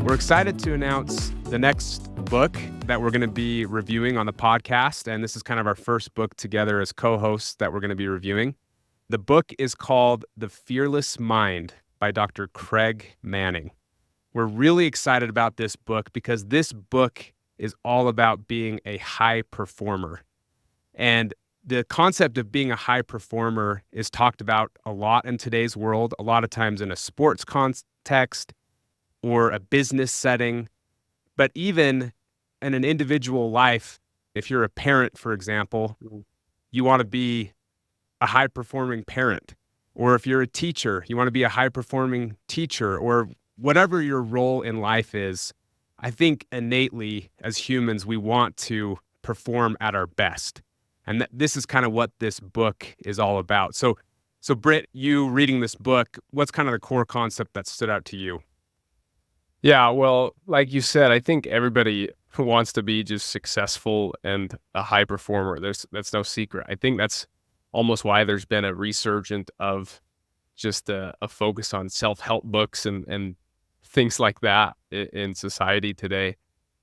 We're excited to announce the next book that we're going to be reviewing on the podcast. And this is kind of our first book together as co-hosts that we're going to be reviewing. The book is called The Fearless Mind by Dr. Craig Manning. We're really excited about this book because this book is all about being a high performer. And the concept of being a high performer is talked about a lot in today's world, a lot of times in a sports context or a business setting, but even in an individual life. If you're a parent, for example, you want to be a high-performing parent. Or if you're a teacher, you want to be a high-performing teacher, or whatever your role in life is. I think innately, as humans, we want to perform at our best. And this is kind of what this book is all about. So Britt, you reading this book, what's kind of the core concept that stood out to you? Yeah, well, like you said, I think everybody wants to be just successful and a high performer. That's no secret. I think that's almost why there's been a resurgence of just a focus on self-help books and things like that in society today.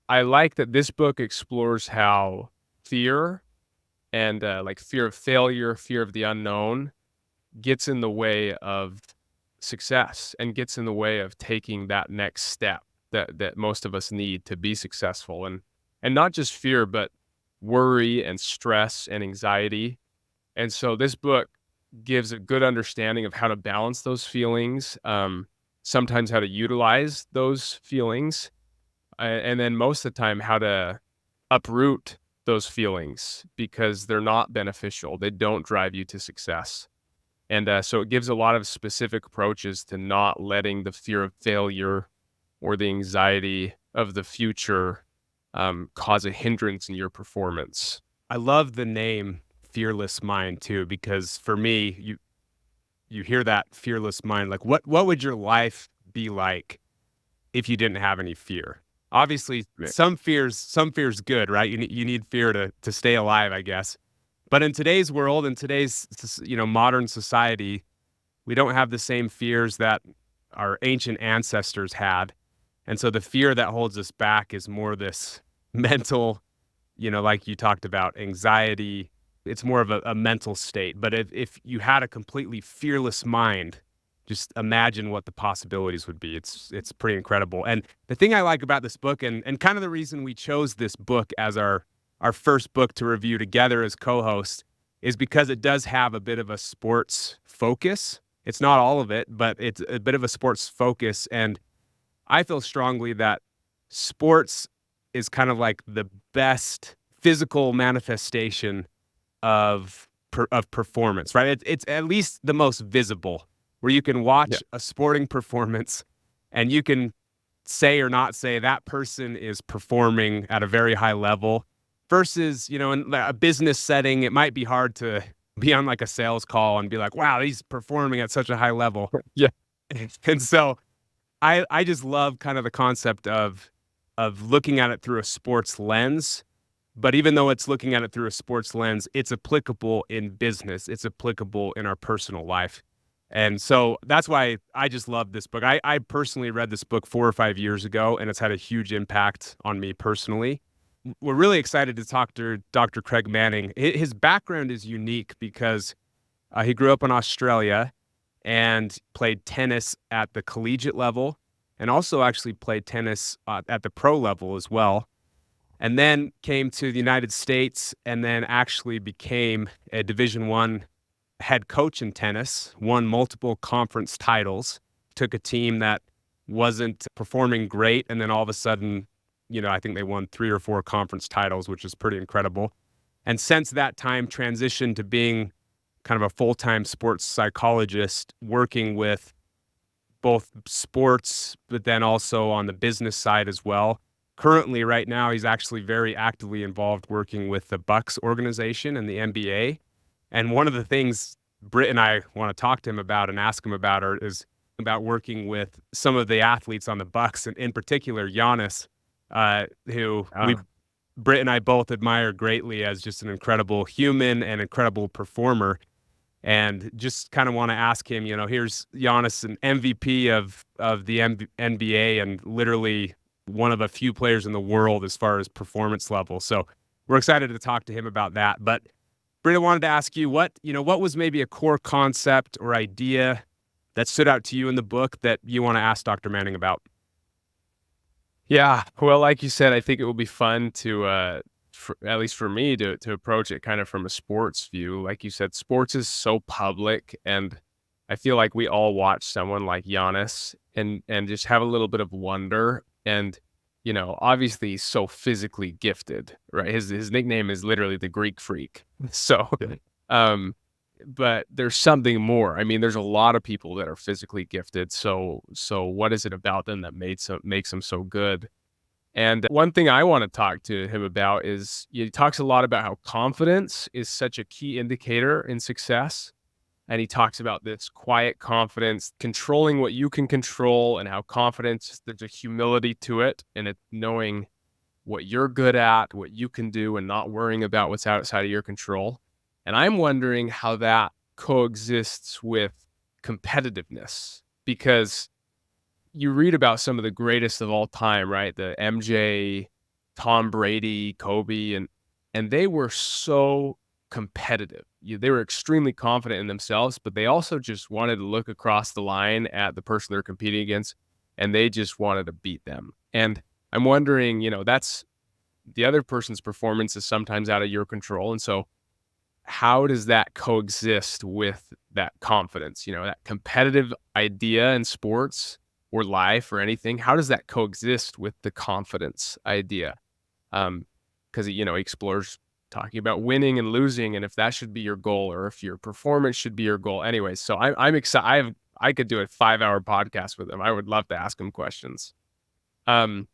I like that this book explores how fear and like fear of failure, fear of the unknown gets in the way of success and gets in the way of taking that next step that most of us need to be successful. And not just fear, but worry and stress and anxiety. And so this book gives a good understanding of how to balance those feelings, sometimes how to utilize those feelings, and then most of the time how to uproot those feelings because they're not beneficial. They don't drive you to success. And so it gives a lot of specific approaches to not letting the fear of failure or the anxiety of the future cause a hindrance in your performance. I love the name Fearless Mind too, because for me, you hear that fearless mind, like what would your life be like if you didn't have any fear? Obviously, Right. some fear's good, right? You need fear to stay alive, I guess. But in today's world, in today's modern society, we don't have the same fears that our ancient ancestors had. And so the fear that holds us back is more this mental, like you talked about, anxiety. It's more of a mental state. But if you had a completely fearless mind, just imagine what the possibilities would be. It's pretty incredible. And the thing I like about this book, and kind of the reason we chose this book as our first book to review together as co-hosts, is because it does have a bit of a sports focus. It's not all of it, but it's a bit of a sports focus. And I feel strongly that sports is kind of like the best physical manifestation of performance, right? It's at least the most visible, where you can watch a sporting performance and you can say or not say that person is performing at a very high level versus, in a business setting, it might be hard to be on like a sales call and be like, wow, he's performing at such a high level. Yeah. And so I just love kind of the concept of looking at it through a sports lens. But even though it's looking at it through a sports lens, it's applicable in business. It's applicable in our personal life. And so that's why I just love this book. I personally read this book 4 or 5 years ago, and it's had a huge impact on me personally. We're really excited to talk to Dr. Craig Manning. His background is unique because he grew up in Australia and played tennis at the collegiate level and also actually played tennis at the pro level as well. And then came to the United States and then actually became a Division I head coach in tennis, won multiple conference titles, took a team that wasn't performing great, and then all of a sudden, I think they won 3 or 4 conference titles, which is pretty incredible. And since that time, transitioned to being kind of a full-time sports psychologist, working with both sports, but then also on the business side as well. Currently, right now, he's actually very actively involved working with the Bucks organization and the NBA. And one of the things Britt and I want to talk to him about and ask him about is about working with some of the athletes on the Bucks, and in particular Giannis, who Britt and I both admire greatly as just an incredible human and incredible performer. And just kind of want to ask him, here's Giannis, an MVP of the NBA, and literally one of a few players in the world as far as performance level. So we're excited to talk to him about that. But Britta, wanted to ask you what was maybe a core concept or idea that stood out to you in the book that you want to ask Dr. Manning about? Yeah, well, like you said, I think it will be fun to, at least for me, to approach it kind of from a sports view. Like you said, sports is so public, and I feel like we all watch someone like Giannis and just have a little bit of wonder. And obviously, he's so physically gifted, right? His nickname is literally the Greek Freak. So, um, but there's something more. I mean, there's a lot of people that are physically gifted. So what is it about them that makes them so good? And one thing I want to talk to him about is he talks a lot about how confidence is such a key indicator in success. And he talks about this quiet confidence, controlling what you can control, and how confidence, there's a humility to it, and it's knowing what you're good at, what you can do, and not worrying about what's outside of your control. And I'm wondering how that coexists with competitiveness, because you read about some of the greatest of all time, right? The MJ, Tom Brady, Kobe, and they were so competitive. They were extremely confident in themselves, but they also just wanted to look across the line at the person they're competing against, and they just wanted to beat them. And I'm wondering, that's the other person's performance is sometimes out of your control. And so how does that coexist with that confidence, that competitive idea in sports or life or anything? How does that coexist with the confidence idea? Because he explores talking about winning and losing, and if that should be your goal, or if your performance should be your goal. Anyways, so I'm excited. I could do a 5-hour podcast with him. I would love to ask him questions. But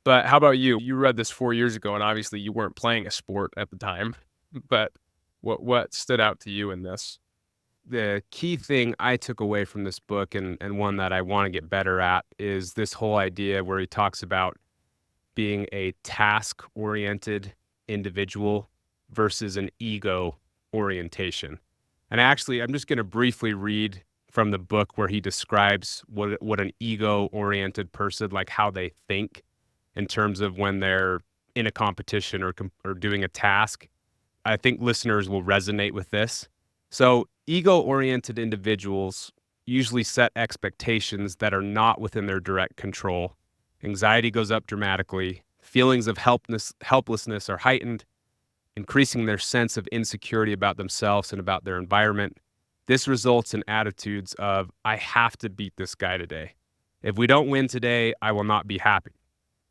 how about you? You read this 4 years ago, and obviously you weren't playing a sport at the time. But what stood out to you in this? The key thing I took away from this book, and one that I want to get better at, is this whole idea where he talks about being a task-oriented individual versus an ego orientation. And actually, I'm just going to briefly read from the book where he describes what an ego-oriented person, like how they think in terms of when they're in a competition or doing a task. I think listeners will resonate with this. So ego-oriented individuals usually set expectations that are not within their direct control. Anxiety goes up dramatically. Feelings of helplessness are heightened, increasing their sense of insecurity about themselves and about their environment. This results in attitudes of, I have to beat this guy today. If we don't win today, I will not be happy.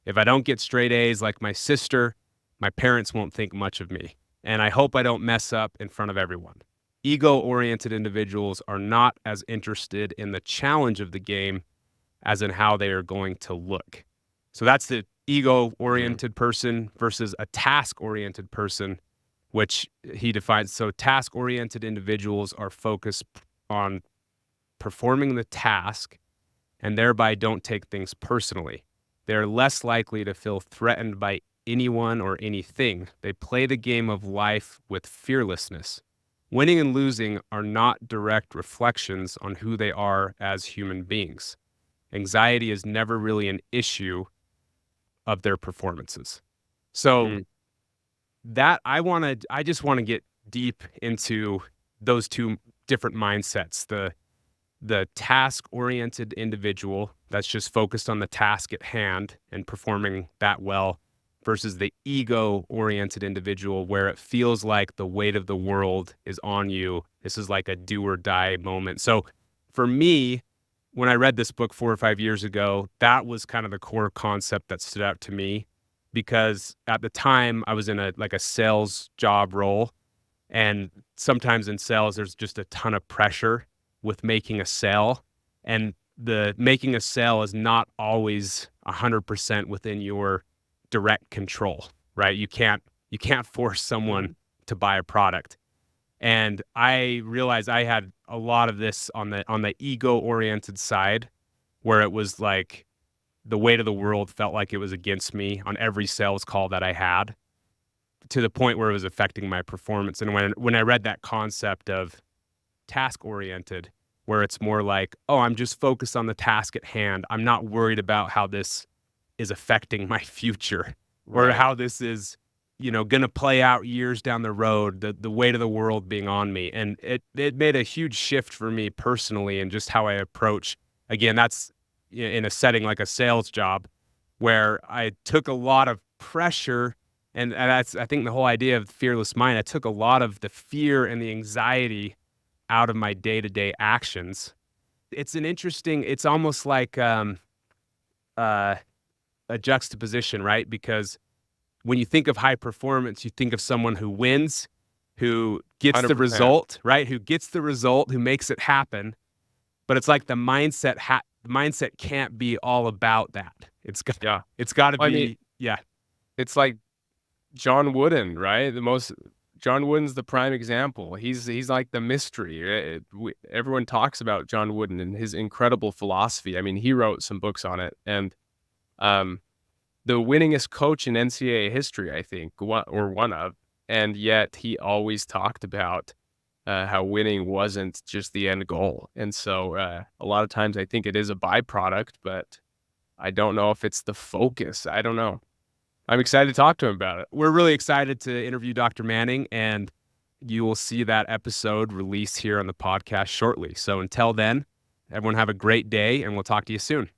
If I don't get straight A's like my sister, my parents won't think much of me. And I hope I don't mess up in front of everyone. Ego-oriented individuals are not as interested in the challenge of the game as in how they are going to look. So that's the ego-oriented person versus a task-oriented person, which he defines. So task-oriented individuals are focused on performing the task and thereby don't take things personally. They're less likely to feel threatened by anyone or anything. They play the game of life with fearlessness. Winning and losing are not direct reflections on who they are as human beings. Anxiety is never really an issue of their performances. So that I just want to get deep into those two different mindsets. The task-oriented individual that's just focused on the task at hand and performing that well, versus the ego-oriented individual where it feels like the weight of the world is on you. This is like a do or die moment. So for me, when I read this book 4 or 5 years ago, that was kind of the core concept that stood out to me, because at the time I was in a sales job role, and sometimes in sales there's just a ton of pressure with making a sale, and the making a sale is not always 100% within your direct control, right? You can't force someone to buy a product. And I realized I had a lot of this on the ego-oriented side, where it was like the weight of the world felt like it was against me on every sales call that I had, to the point where it was affecting my performance. And when I read that concept of task oriented, where it's more like, oh, I'm just focused on the task at hand. I'm not worried about how this is affecting my future or Right. how this is, going to play out years down the road, the weight of the world being on me. And it made a huge shift for me personally and just how I approach. Again, that's in a setting like a sales job where I took a lot of pressure. And that's, I think, the whole idea of Fearless Mind. I took a lot of the fear and the anxiety out of my day-to-day actions. It's almost like a juxtaposition, right? Because when you think of high performance, you think of someone who wins, who gets the 100%. result, right? Who gets the result, who makes it happen. But it's like the mindset can't be all about that. Yeah. It's got to Well, I be, mean, yeah. it's like John Wooden, right? John Wooden's the prime example. He's like the mystery. Everyone talks about John Wooden and his incredible philosophy. I mean, he wrote some books on it, and the winningest coach in NCAA history, I think, one of, and yet he always talked about how winning wasn't just the end goal. And so a lot of times I think it is a byproduct, but I don't know if it's the focus. I don't know. I'm excited to talk to him about it. We're really excited to interview Dr. Manning, and you will see that episode released here on the podcast shortly. So until then, everyone have a great day, and we'll talk to you soon.